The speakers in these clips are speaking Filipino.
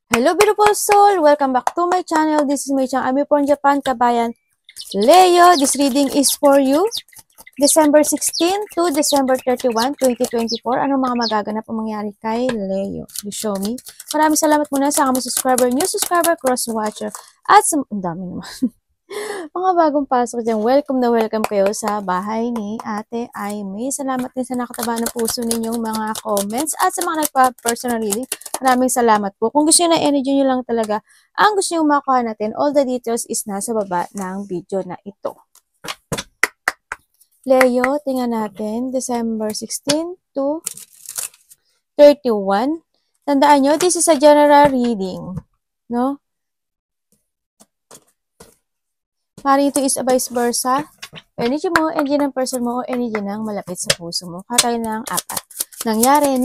Hello beautiful soul! Welcome back to my channel. This is Mei Chang. I'm from Japan, kabayan. Leo, this reading is for you. December 16 to December 31, 2024. Anong mga magaganap ang mangyari kay Leo? You show me. Maraming salamat muna sa mga subscriber, new subscriber, cross-watcher, at sa... Ang dami naman. Mga bagong pasok dyan, welcome na welcome kayo sa bahay ni Ate Aimee. Salamat din sa nakataba ng puso ninyong mga comments at sa mga nagpa-personal reading. Maraming salamat po. Kung gusto nyo na energy nyo lang talaga, ang gusto nyo makuha natin, all the details is nasa baba ng video na ito. Leo, tingnan natin, December 16 to 31. Tandaan nyo, this is a general reading. No? Pari ito is a vice versa. Energy mo, energy ng person mo, o energy ng malapit sa puso mo. Katay ng apat. Nangyayari,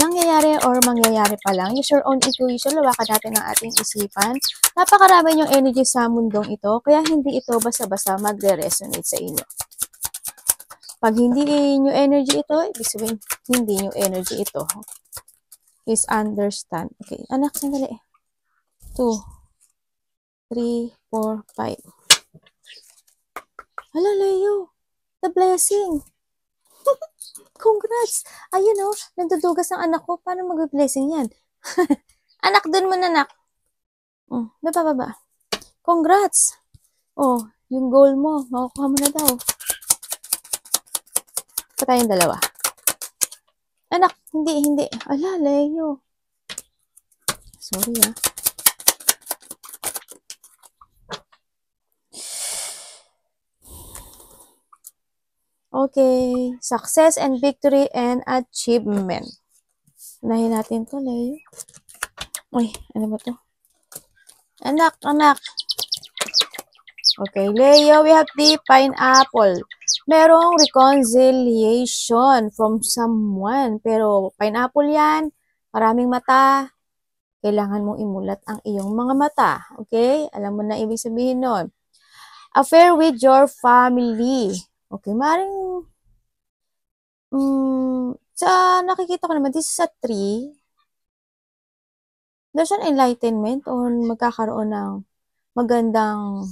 or mangyayari pa lang. Use your own intuition, lawakan natin ang ating isipan. Napakarami yung energy sa mundong ito, kaya hindi ito basta-basta magre-resonate sa inyo. Pag hindi nyo energy ito, ibig sabihin, hindi nyo energy ito. Please understand. Okay, anak, sandali. 2, 3, 4, 5. Hala, Leo. The blessing. Congrats. Ayun o, nandudugas ang anak ko. Paano mag-blessing yan? Anak, dun mo na, anak. Baba. Congrats. Oh, yung goal mo. Makukuha mo na daw. Pa tayong dalawa. Anak, hindi. Ala, Leo. Sorry ah. Okay. Success and victory and achievement. Unahin natin to, Leo. Uy, ano ba to? Anak. Okay, Leo, we have the pineapple. Merong reconciliation from someone. Pero pineapple yan. Maraming mata. Kailangan mong imulat ang iyong mga mata. Okay? Alam mo na ibig sabihin nun. Affair with your family. Okay, maring sa nakikita ko naman, this is a tree. There's an enlightenment or magkakaroon ng magandang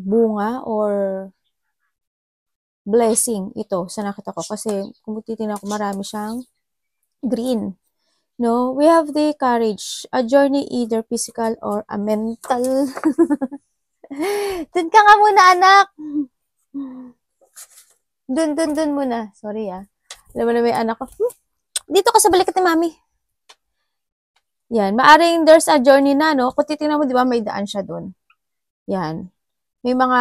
bunga or blessing ito sa nakita ko. Kasi kung titignan ko, marami siyang green. No, we have the courage. A journey either physical or a mental. Dun ka nga muna, anak. Dun muna. Sorry ah. Alam mo na may anak ko. Dito ka sa balikat ni mami. Yan. Maaring there's a journey na, no? Kung titignan mo, di ba, may daan siya dun. Yan. May mga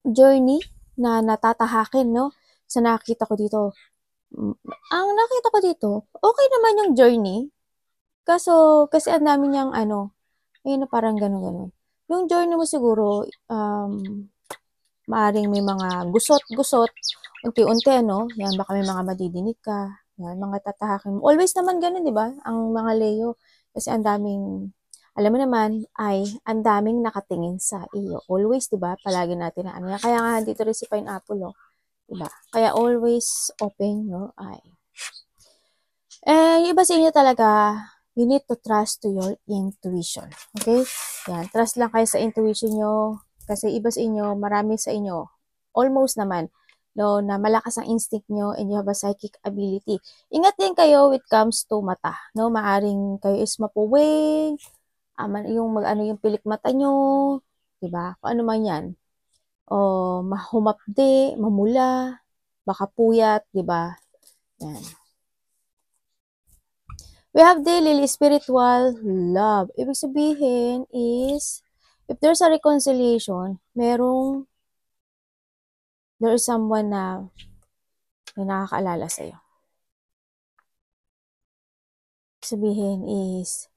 journey na natatahakin, no? Sa nakita ko dito. Ang nakita ko dito, okay naman yung journey. Kasi ang dami niyang ayun na parang gano'n. Yung journey mo siguro, maaring may mga gusot-gusot, unti-unti, no? Yan, baka may mga madidinig ka. Yan, mga tatahakin mo. Always naman ganun, di ba? Ang mga Leo. Kasi ang daming, alam mo naman, ang daming nakatingin sa iyo. Always, di ba? Palagi natin na Kaya nga, dito rin si Pineapple, oh. Di ba? Kaya always open your eye. Yung iba sa inyo talaga, you need to trust to your intuition. Okay? Yan, trust lang kayo sa intuition nyo. Kasi iba sa inyo, marami sa inyo, almost naman, no, na malakas ang instinct nyo and you have a psychic ability. Ingat din kayo when it comes to mata. No? Maaring kayo is mapuwing, yung pilik mata nyo, diba? Kung ano man yan. O humapdi, mamula, baka puyat, diba? Yan. We have the lily spiritual love. Ibig sabihin is, if there's a reconciliation, there is someone na may nakakaalala sa'yo. Sabihin is,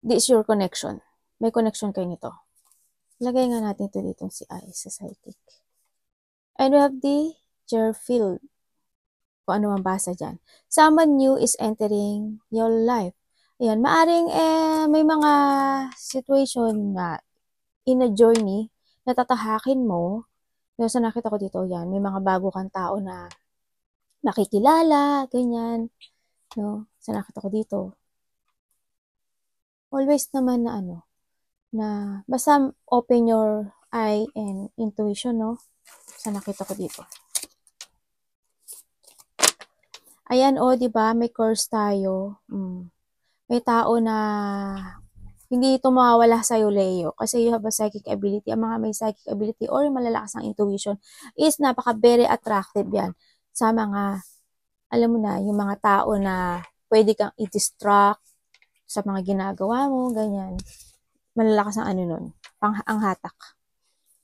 this is your connection. May connection kayo nito. Lagay nga natin ito dito si Ice sa psychic. And we have the Fairfield. Kung ano man basa dyan. Someone new is entering your life. Ayan, maaring may mga situation na in a journey na tatahakin mo. Sa nakita ko dito, yan, may mga bago kang tao na nakikilala, ganyan. No? Sa nakita ko dito. always naman na ano, na basta open your eye and intuition, no? Sa nakita ko dito. Ayan, oh, di ba? May curse tayo. May tao na hindi ito mawawala sa'yo, Leo. Kasi you have a psychic ability. Ang mga may psychic ability or malalakas ang intuition is very attractive yan sa mga, alam mo na, yung mga tao na pwede kang i-distract sa mga ginagawa mo, ganyan. Malalakas ang ano nun, ang hatak.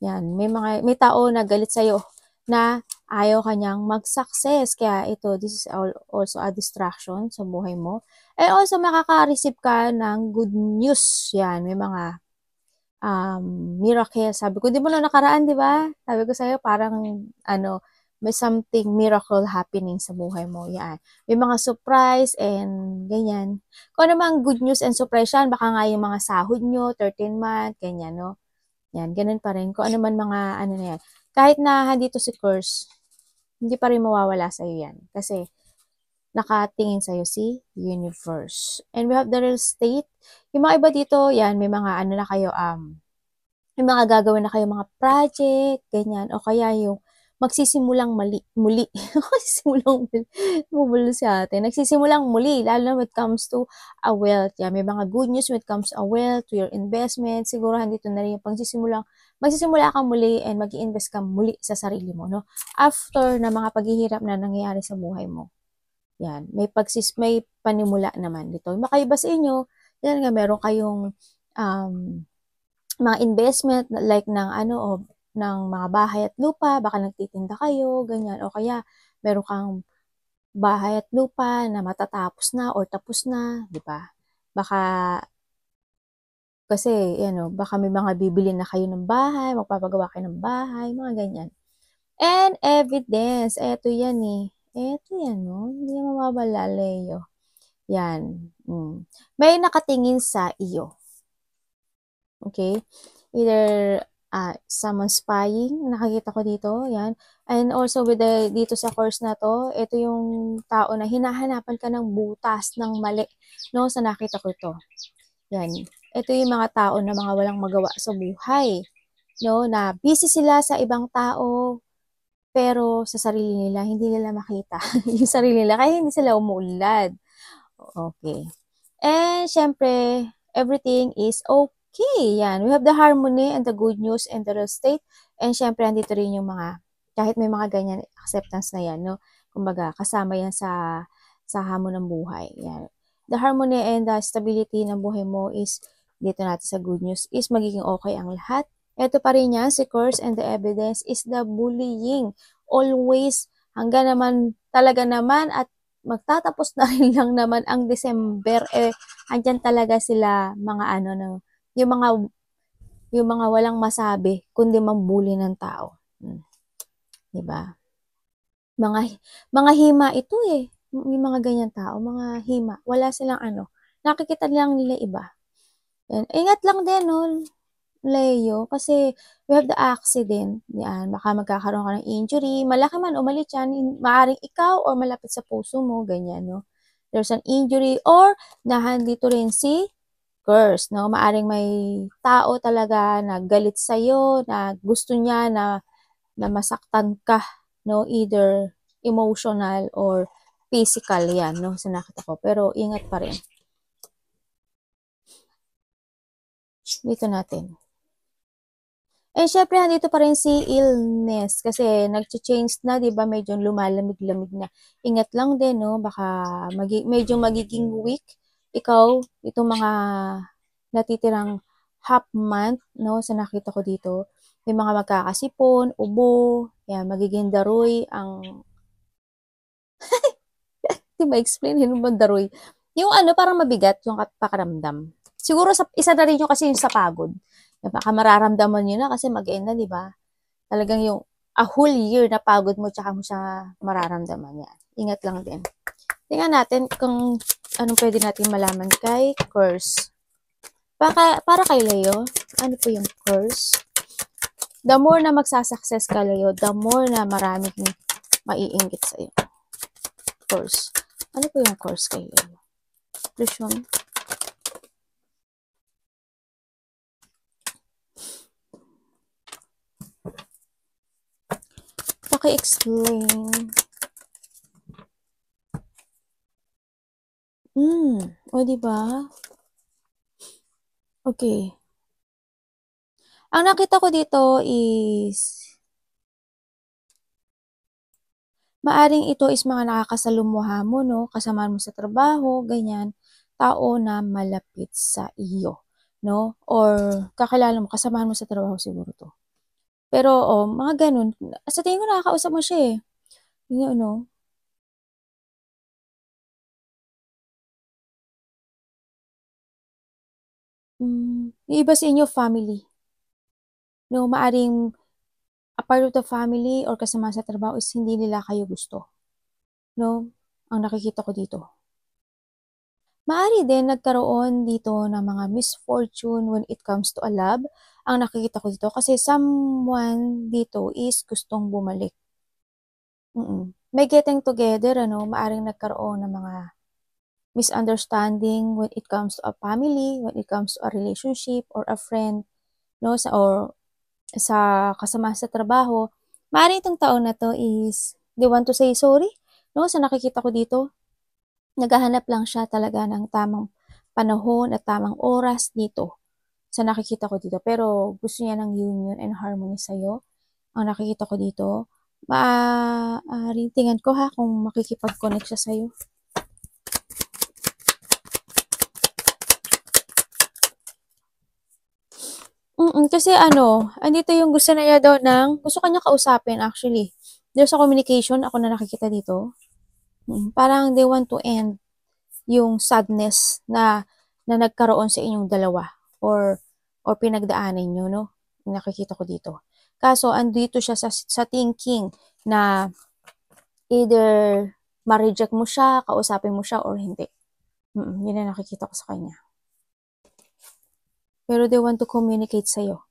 Yan, may tao na galit sa'yo na ayaw kanyang mag-success. Kaya ito, this is also a distraction sa buhay mo. And also, makaka-receive ka ng good news. Yan, may mga miracle. Sabi ko, di mo na nakaraan, di ba? Sabi ko sa'yo, parang, may something miracle happening sa buhay mo. Yan. May mga surprise and ganyan. Kung ano mang good news and surprise yan, baka nga yung mga sahod nyo, 13 month, ganyan, no? Yan, ganun pa rin. Kung ano man mga, ano na yan. Kahit na handito si curse, hindi pa rin mawawala sa'yo yan. Kasi, nakatingin sa'yo si universe. And we have the real estate. Yung mga iba dito, yan, may mga ano na kayo, may mga gagawin na kayo mga project, ganyan. O kaya yung magsisimulang muli. Magsisimulang muli sa atin. Nagsisimulang muli, lalo na when it comes to a wealth. Yeah, may mga good news when it comes to a wealth, to your investment. Siguro handito na rin yung magsisimula kang muli and mag-i-invest ka muli sa sarili mo, no? After na mga paghihirap na nangyayari sa buhay mo. Yan, may panimula naman dito. Makaiba sa inyo, yan nga, meron kayong mga investment like ng ng mga bahay at lupa, baka nagtitinda kayo, ganyan, o kaya meron kang bahay at lupa na matatapos na or tapos na, di ba? Baka kasi baka may mga bibili na kayo ng bahay, magpapagawa kayo ng bahay, mga ganyan. And evidence, eto yan eh. Eto yan, no? Hindi mawawala, Leo. Yan. May nakatingin sa iyo. Okay? Either someone spying, nakakita ko dito, yan. And also with dito sa course na to, ito yung tao na hinahanapan ka ng butas ng mali, no? Sa nakita ko ito. Yan. Ito yung mga tao na mga walang magawa sa buhay, no? Na busy sila sa ibang tao, pero sa sarili nila, hindi nila makita yung sarili nila, kaya hindi sila umuulad. Okay. And syempre, everything is okay. Yan. We have the harmony and the good news and the real estate. And syempre, andito rin yung mga, kahit may mga ganyan acceptance na yan, no? Kumbaga, kasama yan sa hamon ng buhay. Yan. The harmony and the stability ng buhay mo is, dito natin sa good news, is magiging okay ang lahat. Ito pa rin yan, si curse and the evidence is the bullying. Always, hanggang naman, talaga naman, at magtatapos na rin lang naman ang December, andyan talaga sila, mga yung mga walang masabi, kundi mambuli ng tao. Diba? Mga hima ito eh. Yung mga ganyan tao, mga hima. Wala silang nakikita lang nila iba. Yan. Ingat lang din, no, Leo, kasi we have the accident. Yan, baka magkakaroon ka ng injury, malaki man o maliit yan, maaaring ikaw or malapit sa puso mo, ganyan, no? There's an injury or nahandito rin si curse, no? Maaaring may tao talaga na galit sa'yo, na gusto niya na masaktan ka, no? Either emotional or physical yan, no? Sa nakita ko. Pero ingat pa rin. Dito natin. Eh, syempre, nandito pa rin si illness kasi nag-change na, di ba? Medyo lumalamig-lamig na. Ingat lang din, no? Baka medyo magiging weak. Ikaw, itong mga natitirang half month, no? Sa nakita ko dito. May mga magkakasipon, ubo, yan, magiging daroy, ang... Di ba, explain, yun ba daroy? Yung parang mabigat, yung pakaramdam. Siguro, isa na rin yung kasi yung sa pagod. Baka mararamdaman nyo na kasi mag-end na, di ba? Talagang yung a whole year na pagod mo tsaka mo siya mararamdaman yan. Ingat lang din. Tingnan natin kung anong pwede natin malaman kay curse. Para kay Leo, ano po yung curse? The more na magsasucess ka, Leo, the more na maraming maiinggit sa'yo. Curse. Ano po yung curse kay Leo? Presyon. Paki-explain. O, diba? Okay. Ang nakita ko dito is, maaring ito is mga nakakasalumuha mo, no? Kasama mo sa trabaho, ganyan. Tao na malapit sa iyo, no? Or kakilala mo, kasamahan mo sa trabaho siguro to. Pero, mga ganun. Sa tingin ko nakakausap mo siya eh. Yung ano, yung iba sa inyo, family. No, maaring a part of the family or kasama sa trabaho is hindi nila kayo gusto. No? Ang nakikita ko dito. Maari din nagkaroon dito ng mga misfortune when it comes to a love. Ang nakikita ko dito kasi someone dito is gustong bumalik. May getting together, ano, maaring nagkaroon ng mga misunderstanding when it comes to a family, when it comes to a relationship or a friend, no, or sa kasama sa trabaho. Maaari itong taon na to is they want to say sorry, no, sa nakikita ko dito. Naghahanap lang siya talaga ng tamang panahon at tamang oras dito sa nakikita ko dito. Pero gusto niya ng union and harmony sa'yo. Ang nakikita ko dito, maaaring tingnan ko ha kung makikipag-connect siya sa'yo. Kasi ano, andito yung gusto na niya daw gusto kanya kausapin actually. There's a communication, ako na nakikita dito. Parang they want to end yung sadness na nagkaroon sa inyong dalawa or pinagdaanan nyo, no? Nakikita ko dito. Kaso, andito siya sa thinking na either ma-reject mo siya, kausapin mo siya, or hindi. Yun na nakikita ko sa kanya. Pero they want to communicate sa'yo.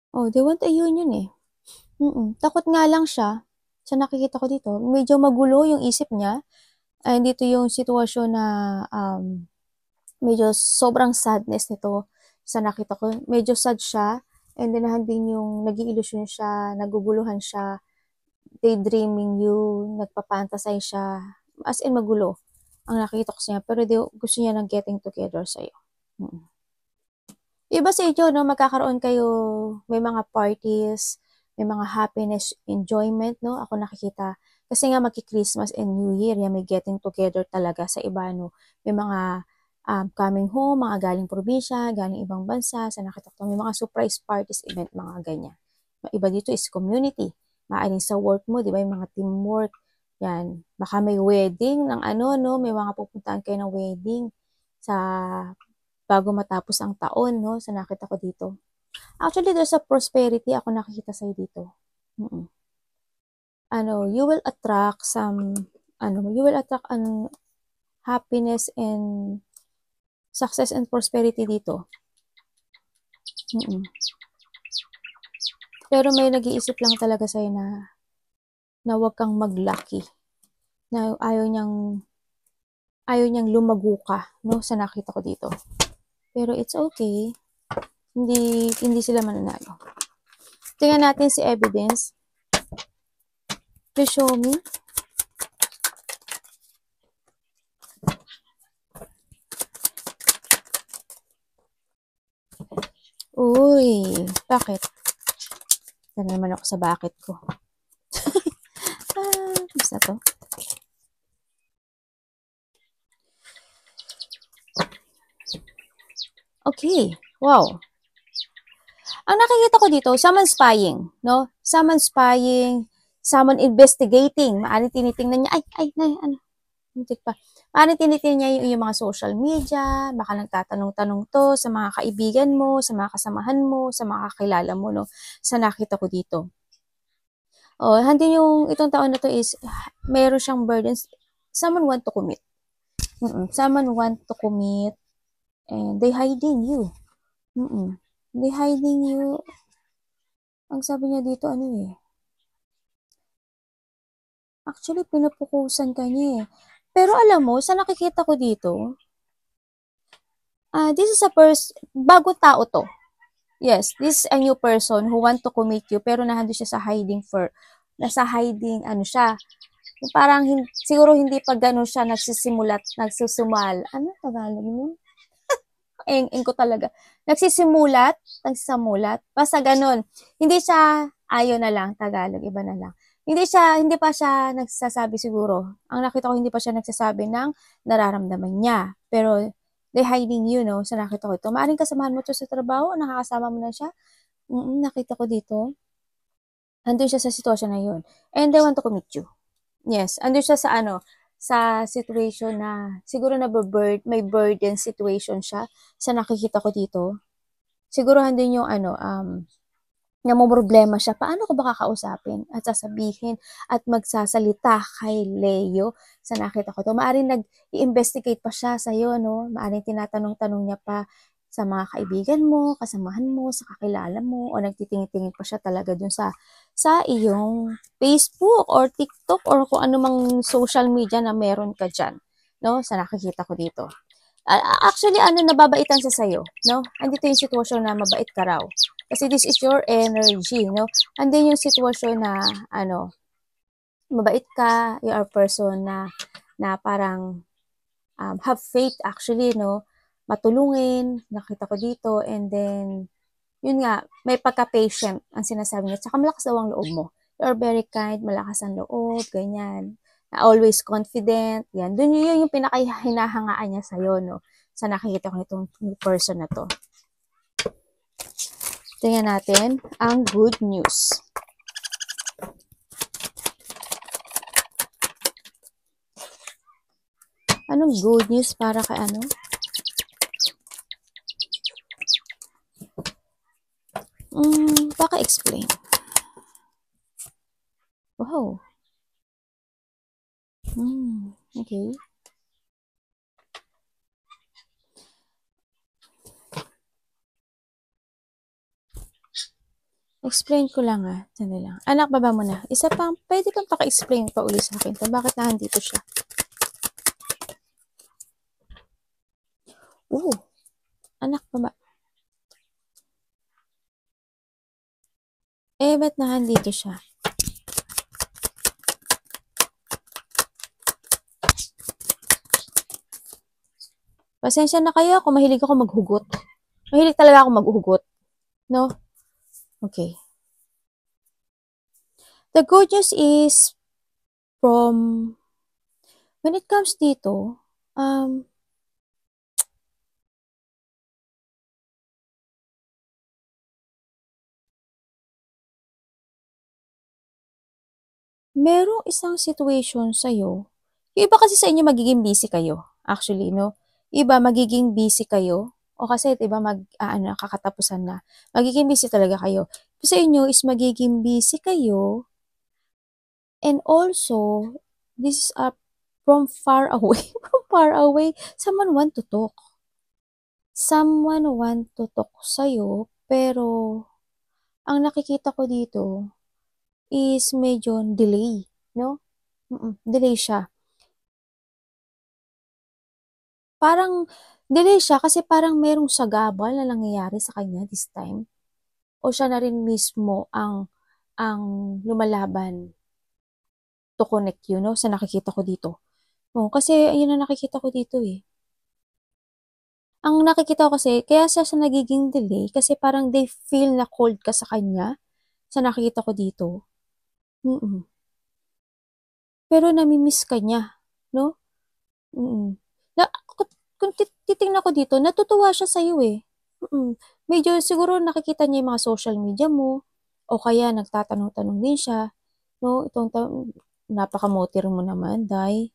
Oh, they want a union eh. Takot nga lang siya, sa nakikita ko dito, medyo magulo yung isip niya. And dito yung sitwasyon na medyo sobrang sadness nito sa nakita ko. Medyo sad siya, and then din yung nag-iilusyon siya, naguguluhan siya, daydreaming you, nagpapantasize siya, as in magulo ang nakita ko sa niya, pero gusto niya ng getting together sa'yo. Iba sa inyo, no, magkakaroon kayo, may mga parties, may mga happiness, enjoyment, no, ako nakikita. Kasi nga magki-Christmas and New Year, yan, may getting together talaga sa iba, no. May mga coming home, mga galing probinsya, galing ibang bansa, sa nakita ko, may mga surprise parties, event, mga ganyan. Iba dito is community. Maaring sa work mo, di ba, yung mga teamwork, yan. Baka may wedding ng ano, no, may mga pupuntahan kayo ng wedding sa bago matapos ang taon, no, sa nakita ko dito. Actually, there's a prosperity ako nakikita sa'yo dito. You will attract happiness and success and prosperity dito. Pero may nag-iisip lang talaga sa'yo na huwag kang mag-lucky. Na ayaw niyang lumago ka, no, sa nakita ko dito. Pero it's okay. Hindi sila mananalo. Tingnan natin si evidence. Please show me. Uy, bakit? Sana naman ako sa bakit ko. Basta to. Okay, wow. Ang nakikita ko dito, someone spying, no? Someone spying, someone investigating. Maaring tinitingnan niya, ano, muntik pa. Maaring tinitingnan niya yung mga social media, baka nagtatanong-tanong to sa mga kaibigan mo, sa mga kasamahan mo, sa mga kakilala mo, no? Sa nakita ko dito. Hindi yung itong taon na to is, meron siyang burdens. Someone want to commit. Someone want to commit, and they hiding you. They hiding you. Ang sabi niya dito, ano eh. Actually, pinupukusan ka niya eh. Pero alam mo, sa nakikita ko dito, This is a bagong tao to. Yes, this is a new person who want to commit you pero nandun siya sa nasa hiding, ano siya, yung parang siguro hindi pa ganun siya nagsusumal. Ano Tagalog nun? Eng ko talaga. Nagsisamulat, basta ganun. Hindi siya, ayo na lang, Tagalog, iba na lang. Hindi pa siya nagsasabi siguro. Ang nakita ko, hindi pa siya nagsasabi ng nararamdaman niya. Pero, they hiding you, no? Sa nakita ko ito. Maaring kasamahan mo ito sa trabaho, nakakasama mo na siya. Nakita ko dito. Andun siya sa sitwasyon na yun. And they want to commit you. Yes, andun siya sa situation na siguro may burden situation siya sa nakikita ko dito. Siguro andun yung namomroblema siya. Paano ko ba kakausapin at sasabihin at magsasalita kay Leo sa nakita ko to? Maaring nag-i-investigate pa siya sa'yo, no? Maaring tinatanong-tanong niya pa sa mga kaibigan mo, kasamahan mo, sa kakilala mo, o nagtitingin-tingin pa siya talaga dun sa iyong Facebook or TikTok or kung anumang social media na meron ka dyan, no? Sa nakikita ko dito. Actually, nababaitan siya sa'yo, no? Andito yung sitwasyon na mabait ka raw. Kasi this is your energy, no? Andun yung sitwasyon na, mabait ka, you are a person na parang have faith actually, no? Matulungin, nakita ko dito, and then, yun nga, may pagka-patient ang sinasabi niya. Tsaka malakas daw ang loob mo. You're very kind, malakas ang loob, ganyan. Always confident, yan. Doon yun yung pinaka-hinahangaan niya sa'yo, no? Sa nakikita ko nitong person na to. Tingnan natin ang good news. Anong good news para kay ano? Baka explain. Wow. Okay. Explain ko lang Sandali lang. Anak, baba mo na. Isa pang, pwede kang paka-explain pa uli sa akin. Bakit nandito siya? Anak, baba. Ba't nandito siya? Pasensya na kayo kung mahilig ako maghugot. Mahilig talaga ako maghugot. No? Okay. The good news is when it comes dito, merong isang situation sa'yo. Yung iba kasi sa inyo magiging busy kayo. Actually, no? Iba magiging busy kayo. O kasi, diba, kakatapusan na. Magiging busy talaga kayo. Sa inyo is magiging busy kayo. And also, this is from far away. From far away, someone want to talk. Someone want to talk sa'yo, pero ang nakikita ko dito is medyo delay, no? Delay siya. Parang delay siya kasi parang merong sagabal na nangyayari sa kanya this time. O siya na rin mismo ang lumalaban to connect you, no? Sa nakikita ko dito. Kasi ayun ang nakikita ko dito eh. Ang nakikita ko kasi, kaya siya nagiging delay kasi parang they feel na cold ka sa kanya sa nakikita ko dito. Pero namimiss ka niya, no? Kung titingnan ko dito, natutuwa siya sa'yo eh. Medyo siguro nakikita niya yung mga social media mo o kaya nagtatanong-tanong din siya. No, napaka-motir mo naman, Day.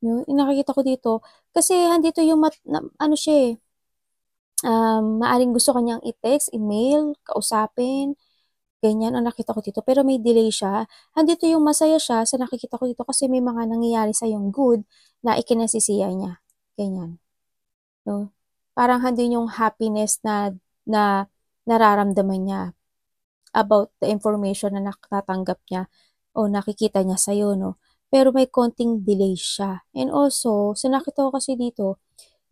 No, nakikita ko dito. Kasi handito yung siya eh. Maaring gusto kanyang i-text, email, kausapin, ganyan ang nakita ko dito. Pero may delay siya. Handito yung masaya siya sa nakikita ko dito kasi may mga nangyayari sa yung good na ikinasisiya niya. Ganyan. No? Parang handin yung happiness na nararamdaman niya about the information na natatanggap niya o nakikita niya sa'yo, no? Pero may konting delay siya. And also, sa nakita ko kasi dito,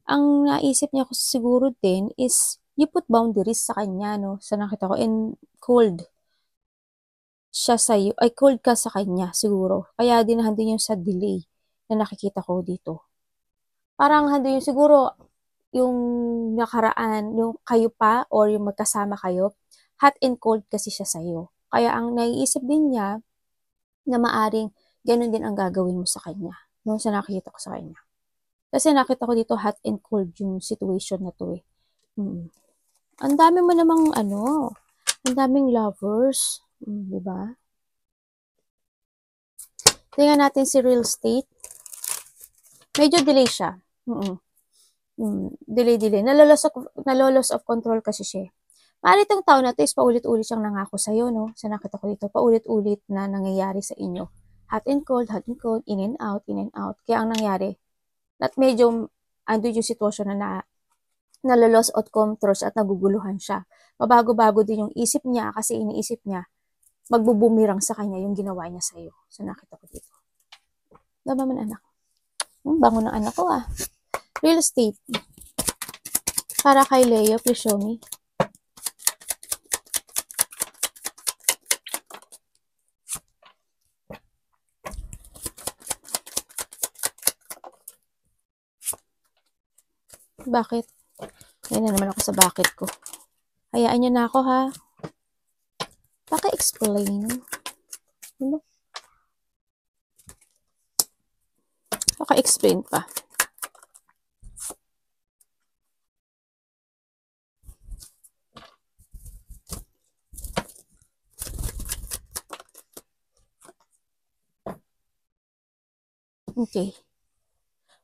Ang naisip niya ko siguro din is, you put boundaries sa kanya, no? Sa nakita ko, and cold siya sa'yo, ay cold ka sa kanya siguro. Kaya din nandun yung sa delay na nakikita ko dito. Parang nandun yung siguro, yung nakaraan, yung kayo pa or yung magkasama kayo, hot and cold kasi siya sa'yo. Kaya ang naiisip din niya na maaring ganun din ang gagawin mo sa kanya. No, sa nakikita ko sa kanya. Kasi nakita ko dito hot and cold yung situation na to eh. Ang dami mo namang ang daming lovers. Di ba? Tingnan natin si real estate. Medyo delay siya. Delay. Nalolos of control kasi siya. Maaari itong tao na ito is paulit-ulit siyang nangako sa'yo, no? Sa nakita ko dito, paulit-ulit na nangyayari sa inyo. Hot and cold, in and out, in and out. Kaya ang nangyari, at medyo ando yung sitwasyon na nalolos of control at naguguluhan siya. Mabago-bago din yung isip niya kasi iniisip niya, magbubumirang sa kanya yung ginawa niya sa'yo. So nakita ko dito. Diba man anak? Bango ng anak ko ah. Real estate. Para kay Leo, please show me. Bakit? Ayan na naman ako sa bakit ko. Hayaan niyo na ako ha. Paki-explain. Ano? Paki-explain pa. Okay.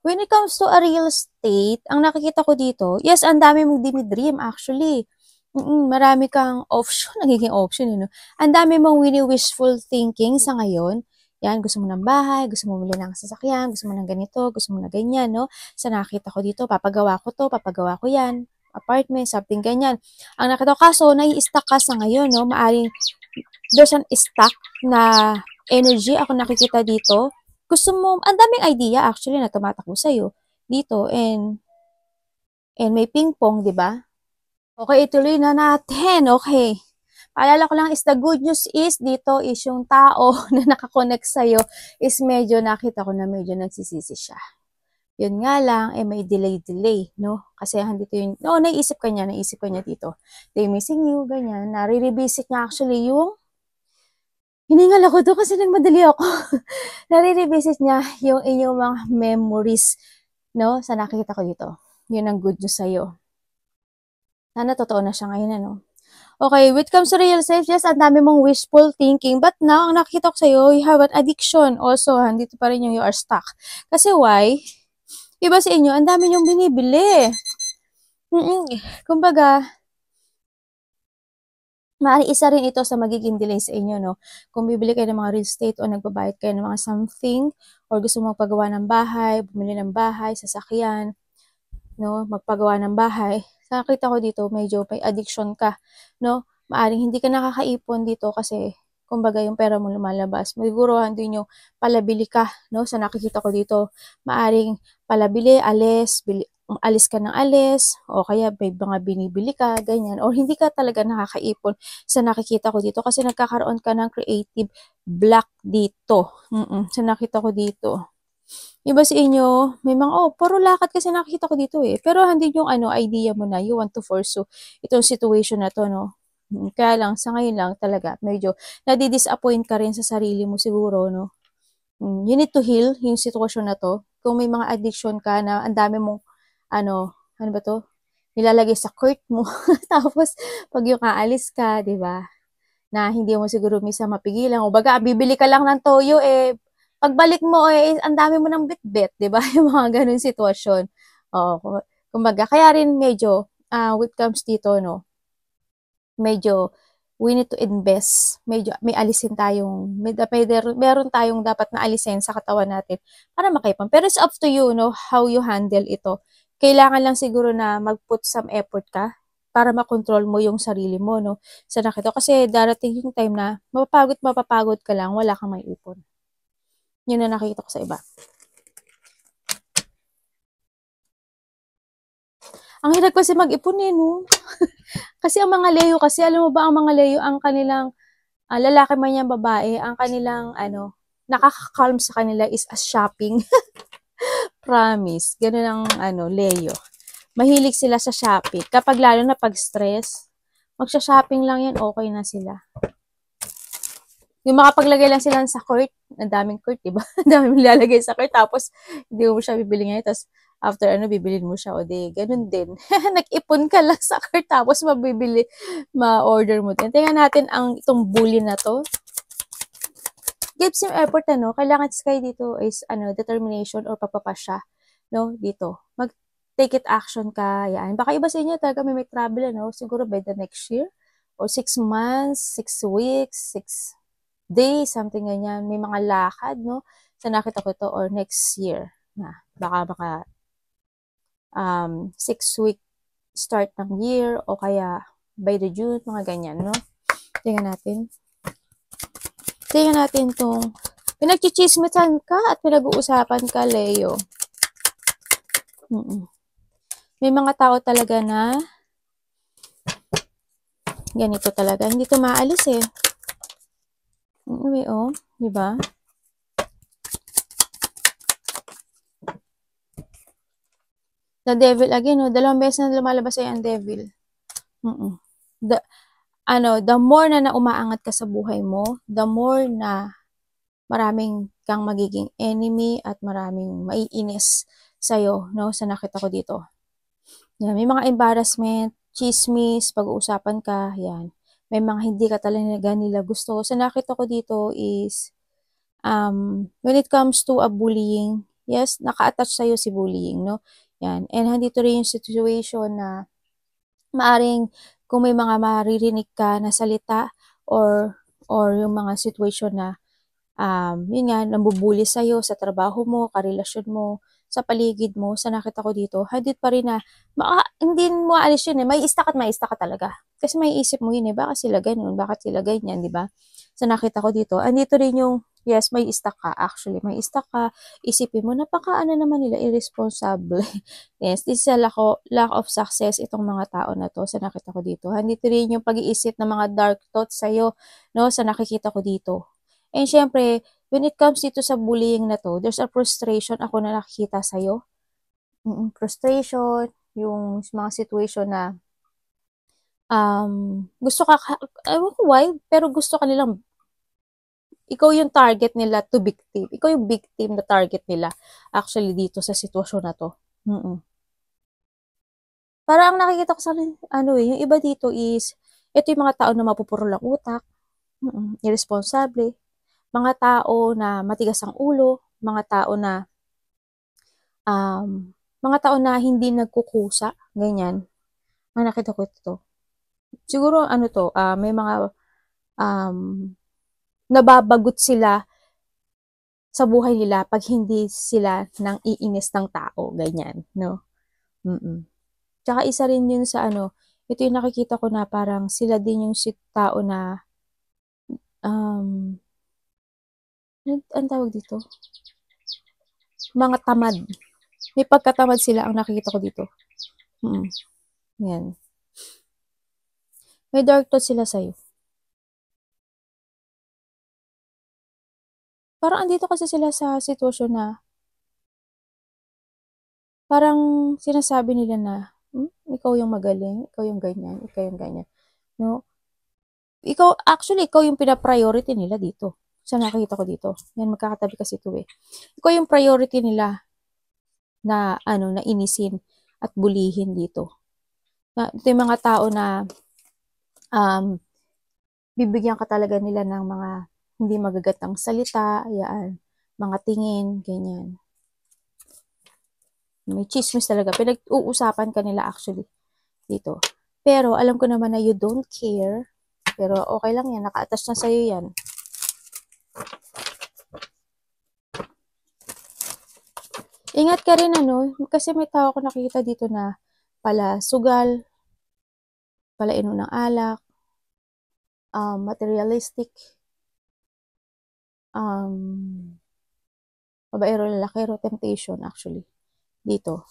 When it comes to a real estate, ang nakikita ko dito, yes, ang dami mong dinidream actually. Marami kang option, nagiging option, no? Ang dami mong wishful thinking sa ngayon. Yan, gusto mo ng bahay, gusto mo muli ng sasakyan, gusto mo ng ganito, gusto mo na ganyan, no? Sa nakita ko dito, papagawa ko to, papagawa ko yan, apartment, something ganyan. Ang nakita ko, kaso, nai-stuck ka sa ngayon, no? Maaring, there's an stuck na energy ako nakikita dito. Gusto mo, ang daming idea actually na tumatakbo sa'yo dito and may ping-pong, di ba? Okay, ituloy na natin. Okay. Paalala ko lang is the good news is dito is yung tao na nakakonect sa'yo is medyo nakita ko na medyo nagsisisi siya. Yun nga lang, may delay, no? Kasi handito yun, naisip ka niya dito. They missing you, ganyan. Nare-revisit niya actually yung hiningal ako doon kasi nagmadali ako. Nare-revisit niya yung inyong mga memories, no? Sa nakikita ko dito. Yun ang good news sa'yo. Sana totoo na siya ngayon, ano? Okay, when it comes to real estate, yes, ang dami mong wishful thinking. But now, ang nakikita ko sa'yo, you have an addiction. Also, dito pa rin yung you are stuck. Kasi why? Iba sa inyo, ang dami nyong binibili. Kumbaga, maaari isa rin ito sa magiging delay sa inyo, no? Kung bibili kayo ng mga real estate o nagbabayad kayo ng mga something or gusto mo magpagawa ng bahay, bumili ng bahay, sasakyan, no? Magpagawa ng bahay. Nakita ko dito, medyo may addiction ka, no? Maaring hindi ka nakakaipon dito kasi kumbaga yung pera mo lumalabas. Magiguruhan din yung palabili ka, no? Sa nakikita ko dito, maaring palabili, alis ka ng alis, o kaya may mga binibili ka, ganyan, o hindi ka talaga nakakaipon sa nakikita ko dito kasi nagkakaroon ka ng creative block dito. Sa nakita ko dito. Iba sa inyo, may mga, puro lakad kasi nakikita ko dito eh. Pero hindi yung idea mo na you want to pursue itong situation na to, no? Kaya lang, sa ngayon lang talaga, medyo nadi-disappoint ka rin sa sarili mo siguro, no? You need to heal yung sitwasyon na to. Kung may mga addiction ka na ang dami mong ano ba to? Nilalagay sa cart mo. Tapos, pag yung aalis ka, di ba? Na hindi mo siguro misa mapigilan. O baga, bibili ka lang ng toyo, pagbalik mo, ang dami mo ng bit-bit, di ba? Yung mga ganun sitwasyon. Kumbaga, kaya rin medyo, when it comes dito, no? Medyo, we need to invest. Medyo, may alisin tayong, meron tayong dapat na alisin sa katawan natin para makaipon. Pero it's up to you, no? How you handle ito. Kailangan lang siguro na mag-put some effort ka para makontrol mo yung sarili mo, no? Sa nakita. Kasi darating yung time na mapapagod ka lang, wala kang may ipon. Yun na nakita ko sa iba. Ang hirap kasi mag-ipon eh, no? Kasi ang mga Leo kasi, alam mo ba, ang mga Leo, ang kanilang, lalaki man yan, babae, ang kanilang, nakaka-calm sa kanila is as shopping. Promise. Ganun ang, Leo. Mahilig sila sa shopping. Kapag lalo na pag stress, magsha-shopping lang yan, okay na sila. Yung makapaglagay lang sila sa court, ang daming court, diba? Ang daming nilalagay sa court, tapos hindi mo siya bibili ngayon, tapos after bibilin mo siya, o di, ganun din. Nag-ipon ka lang sa court, tapos mabibili, ma-order mo din. Tingnan natin itong bully na to. Gives him effort, kailangan kayo dito is, determination or pagpapasya, no, dito. Take it action ka, yan. Baka iba sa inyo talaga may travel, siguro by the next year, or 6 months, 6 weeks, 6 days, something ganyan. May mga lakad, no? Sa nakita ko to, or next year, na baka 6-week start ng year, o kaya by the June, mga ganyan, no? Tingnan natin. Tingnan natin tong pinagchichismisan ka at pinag-uusapan ka, Leo. May mga tao talaga na ganito talaga. Hindi to maalis eh. Anyway, di ba? The devil again, dalawang beses na lumalabas ay ang devil. The more na umaangat ka sa buhay mo, the more na maraming kang magiging enemy at maraming maiinis sa'yo, no? Sa nakita ko dito. Yan, may mga embarrassment, chismis, pag-uusapan ka, yan. May mga hindi ka talaga nila gusto. Sa nakita ko dito is, when it comes to a bullying, yes, naka-attach sa'yo si bullying, no? Yan. And handito rin yung situation na maaring kung may mga maririnig ka na salita or yung mga situation na yun nga, nambubuli sa'yo sa trabaho mo, karelasyon mo, sa paligid mo, sa nakita ko dito, hadit pa rin na, hindi mo alis yun eh, may istak ka talaga. Kasi may isip mo yun eh, bakit sila ganun, bakit sila ganyan, di ba? Sa nakita ko dito, andito rin yung, yes, may istak ka, actually, may istak ka, isipin mo, naman nila, irresponsible. Yes, this is a lack of success itong mga tao na to, sa nakita ko dito. Andito rin yung pag-iisip ng mga dark thoughts sa'yo, no, sa nakikita ko dito. And syempre, when it comes dito sa bullying na to, there's a frustration ako na nakikita sa'yo. Frustration, yung mga situation na gusto ka, ewan ko why, pero gusto ka nilang, ikaw yung target nila to victim. Ikaw yung victim na target nila actually dito sa sitwasyon na to. Para ang nakikita ko sa yung iba dito is, ito yung mga tao na mapupuro lang utak, irresponsible, mga tao na matigas ang ulo, mga tao na hindi nagkukusa, ganyan. Ang nakita ko ito. Siguro may mga nababagot sila sa buhay nila pag hindi sila nang iinis ng tao, ganyan, no? Tsaka isa rin yun sa ito yung nakikita ko na parang sila din yung tao na ang tawag dito? Mga tamad. May pagkatamad sila ang nakikita ko dito. Yan. May dark thoughts sila sa'yo. Parang andito kasi sila sa sitwasyon na parang sinasabi nila na, ikaw yung magaling, ikaw yung ganyan, ikaw yung ganyan. No? Ikaw yung pina-priority nila dito. Sa nakikita ko dito. Yan, magkakatabi kasi ito eh. Ikaw yung priority nila na na inisin at bulihin dito. Ito yung mga tao na bibigyan ka talaga nila ng mga hindi magagatang salita, yan, mga tingin, ganyan. May chismis talaga. Pinag-uusapan ka nila actually dito. Pero alam ko naman na you don't care. Pero okay lang yan. Naka-attach na sa'yo yan. Ingat ka rin kasi may tao ko nakikita dito na pala sugal, pala inom ng alak, materialistic, babaero lalakero, temptation actually dito.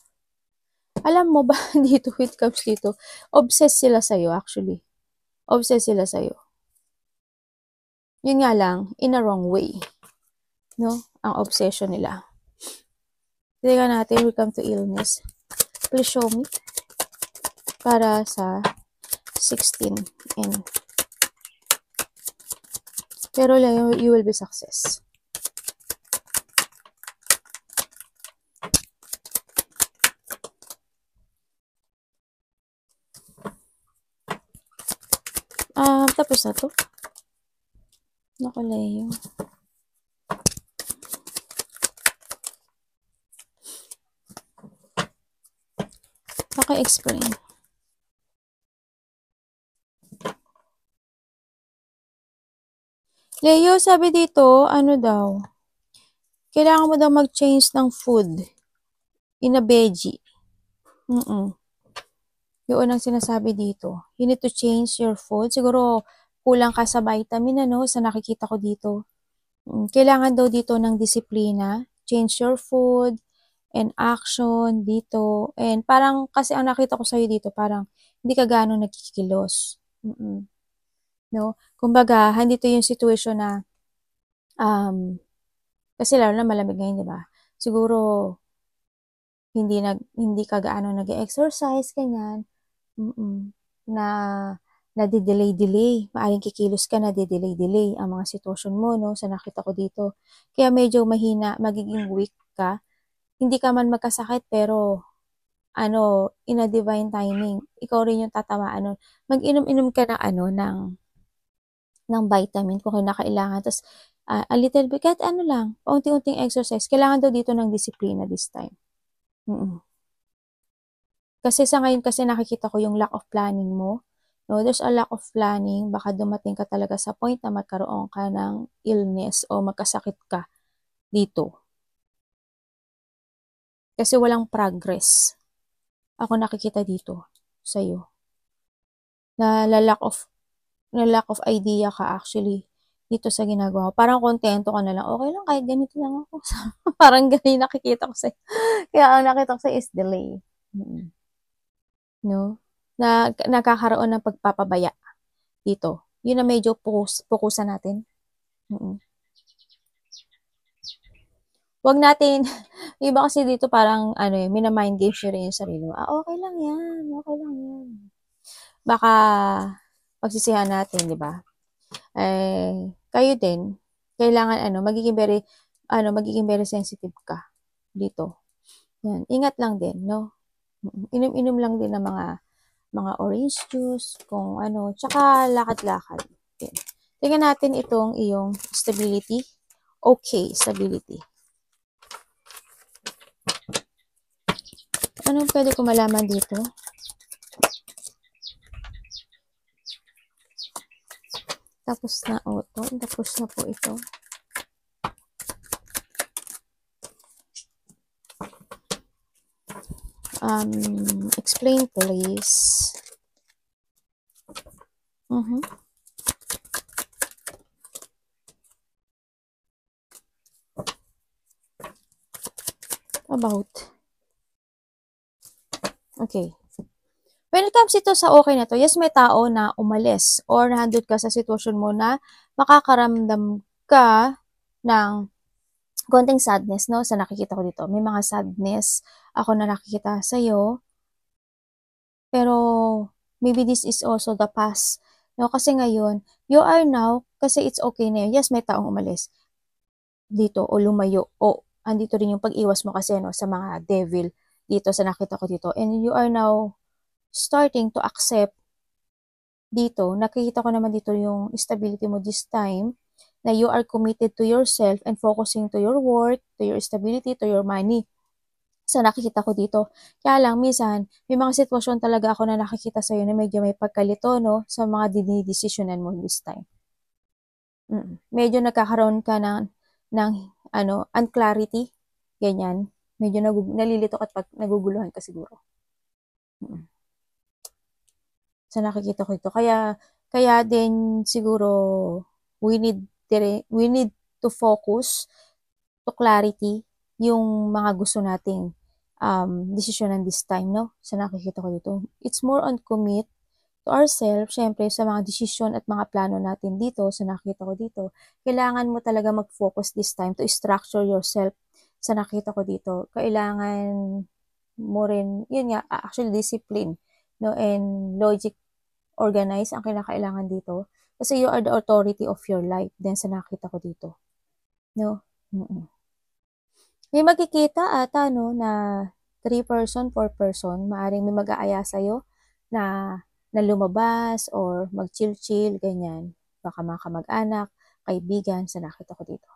Alam mo ba, dito with comes dito, obsessed sila sa'yo actually. Obsessed sila sa'yo. Yun nga lang, in a wrong way. No? Ang obsession nila. Tingnan natin, we come to illness. Please show me. Para sa 16 and pero you will be success. Tapos na to. Nakulay yung explain. Leo, sabi dito, ano daw, kailangan mo daw mag-change ng food in a veggie. Yun ang sinasabi dito. You need to change your food. Siguro, kulang ka sa vitamin, ano, sa nakikita ko dito. Kailangan daw dito ng disiplina. Change your food and action dito. And parang, kasi ang nakita ko sa'yo dito, parang hindi ka gano'ng nagkikilos. No? Kumbaga, handito yung situation na, kasi lalo na malamig ngayon, di ba? Siguro, hindi ka gaano nag-exercise, ganyan. Na nade-delay-delay. Maaring kikilos ka, nade-delay-delay ang mga sitwasyon mo, no? Sa nakita ko dito. Kaya medyo mahina, magiging weak ka. Hindi ka man magkasakit, pero ano, in a divine timing, ikaw rin yung tatamaan nun. Mag-inom-inom ka ng vitamin kung kinakailangan. Tapos, a little bit, kahit ano lang, paunti-unting exercise. Kailangan daw dito ng disiplina this time. Kasi sa ngayon kasi nakikita ko yung lack of planning mo. No, there's a lack of planning. Baka dumating ka talaga sa point na magkaroon ka ng illness o magkasakit ka dito. Kasi walang progress. Ako nakikita dito sa'yo. Na lack of idea ka actually dito sa ginagawa ko. Parang kontento ka na lang. Okay lang, kahit ganito lang ako. Parang ganyan nakikita ko sa'yo. Kaya ang nakita ko sa'yo is delay. No? Na nakakaroon ng pagpapabaya dito. Yun na medyo fokusan natin. Wag natin, iba kasi dito parang, ano mina-mind games nyo rin yung sarili mo. Okay lang yan. Okay lang yan. Baka, pagsisihan natin, di ba? Kayo din, kailangan, magiging very sensitive ka dito. Yan. Ingat lang din, no? Inom-inom lang din ng mga orange juice, kung ano, tsaka lakad-lakad. Tingnan natin itong iyong stability. Okay, stability. Anong pwede ko malaman dito? Tapos na ito. Tapos na po ito. Explain please. About. Okay. When it comes ito sa okay na to, yes, may tao na umalis or nahandod ka sa sitwasyon mo na makakaramdam ka ng konting sadness, no? Sa nakikita ko dito. May mga sadness ako na nakikita sa'yo. Pero, maybe this is also the past. No? Kasi ngayon, you are now, kasi it's okay na yun. Yes, may taong umalis dito o lumayo o andito rin yung pag-iwas mo kasi no, sa mga devil dito sa nakita ko dito. And you are now starting to accept dito. Nakikita ko naman dito yung stability mo this time na you are committed to yourself and focusing to your work, to your stability, to your money. Sa nakikita ko dito. Kaya lang, minsan, may mga sitwasyon talaga ako na nakikita sa'yo na medyo may pagkalito, no, sa mga dinidesisyonan mo this time. Medyo nagkakaroon ka ng unclarity, ganyan. Medyo nalilito ka at naguguluhan ka siguro. Sa nakikita ko ito. Kaya din siguro, we need to focus to clarity yung mga gusto nating desisyonan this time, no? Sa nakikita ko dito. It's more on commit to ourselves, syempre, sa mga desisyon at mga plano natin dito, sa nakita ko dito, kailangan mo talaga mag-focus this time to structure yourself sa nakita ko dito. Kailangan mo rin, yun nga, actually discipline, no, and logic, organize ang kinakailangan dito. Kasi you are the authority of your life, then sa nakita ko dito. No? May magkikita ata, no, na 3 person, 4 person, maaring may mag-aaya sa'yo na lumabas or mag-chill-chill, ganyan. Baka mga kamag-anak, kaibigan, sa nakita ko dito.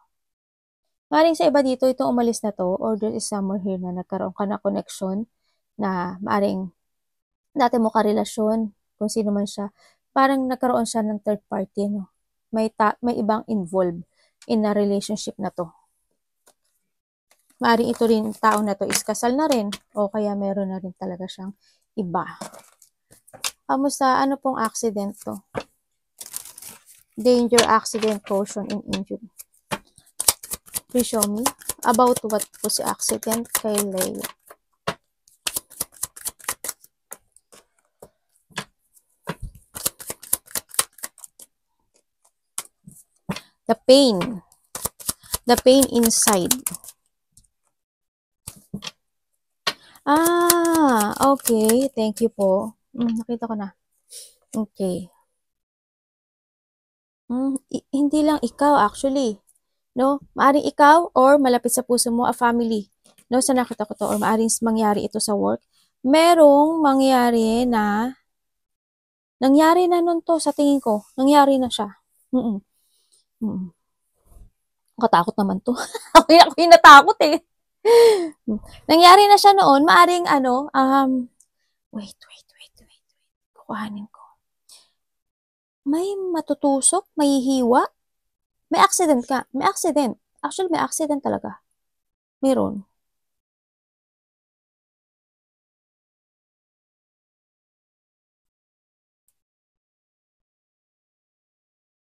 Maaring sa iba dito, itong umalis na to, or there is somewhere here na nagkaroon ka na connection na maaring dati mo karelasyon, kung sino man siya, parang nagkaroon siya ng third party, no? May ibang involved in a relationship na to. Maaring ito rin, tao na to is kasal na rin, o kaya meron na rin talaga siyang iba. Kamusta? Ano pong accident to? Danger, accident, caution, and injury. Please show me. About what po si accident kay Leo? The pain. The pain inside. Okay. Thank you po. Nakita ko na. Okay. Hindi lang ikaw actually. No? Maaring ikaw or malapit sa puso mo, a family. No? Sa nakita ko to, or maaring mangyari ito sa work. Merong mangyari na nangyari na nun to sa tingin ko. Nangyari na siya. Katakot naman to. Ako yung natakot eh. Nangyari na siya noon, maaring wait. Kukuhanin ko. May matutusok, may hiwa, may accident ka. May accident. Actually, may accident talaga. Meron.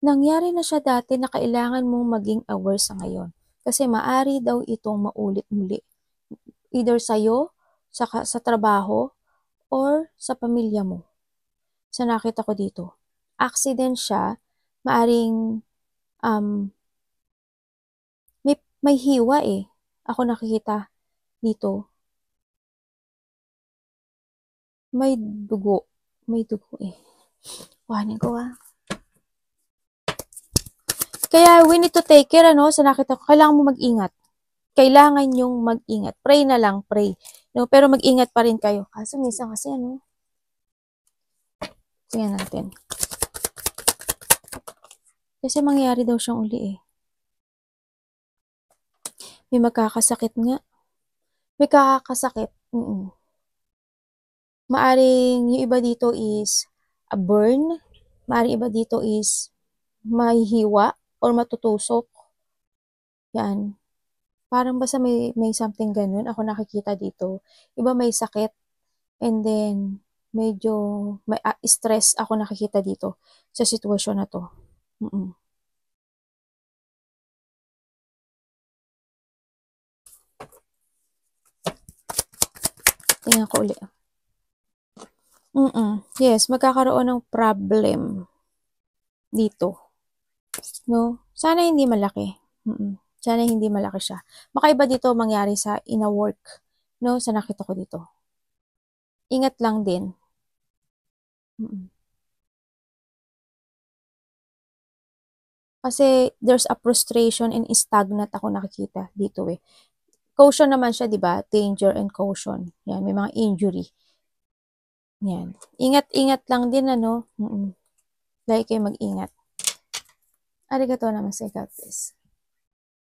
Nangyari na siya dati na kailangan mong maging aware sa ngayon. Kasi maari daw itong maulit muli. Either sa'yo, sa trabaho, or sa pamilya mo. Sa nakita ko dito. Accident siya, maaring may hiwa eh. Ako nakikita dito. May dugo. May dugo eh. Kuhanin ko Kaya we need to take care, sa nakita ko, kailangan mo mag-ingat. Kailangan yung mag-ingat. Pray na lang, pray. No? Pero mag-ingat pa rin kayo. Kaso minsan kasi, tingnan natin. Kasi mangyari daw siyang uli eh. May magkakasakit nga. May kakakasakit. Maaring yung iba dito is a burn. Maaring iba dito is may hiwa or matutusok. Yan. Parang basta may something ganun. Ako nakikita dito. Iba may sakit. And then, medyo may stress ako nakikita dito sa sitwasyon na to. Tingnan ko ulit. Yes, magkakaroon ng problem dito. No? Sana hindi malaki. Sana hindi malaki siya. Baka iba dito mangyari sa in a work. No? Sa nakita ko dito. Ingat lang din. Kasi there's a frustration and stagnant ako nakikita dito eh. Caution naman siya, di ba? Danger and caution. Yan, may mga injury. Yan. Ingat lang din, Lagi kayo mag-ingat. Arigatou namaste, God bless.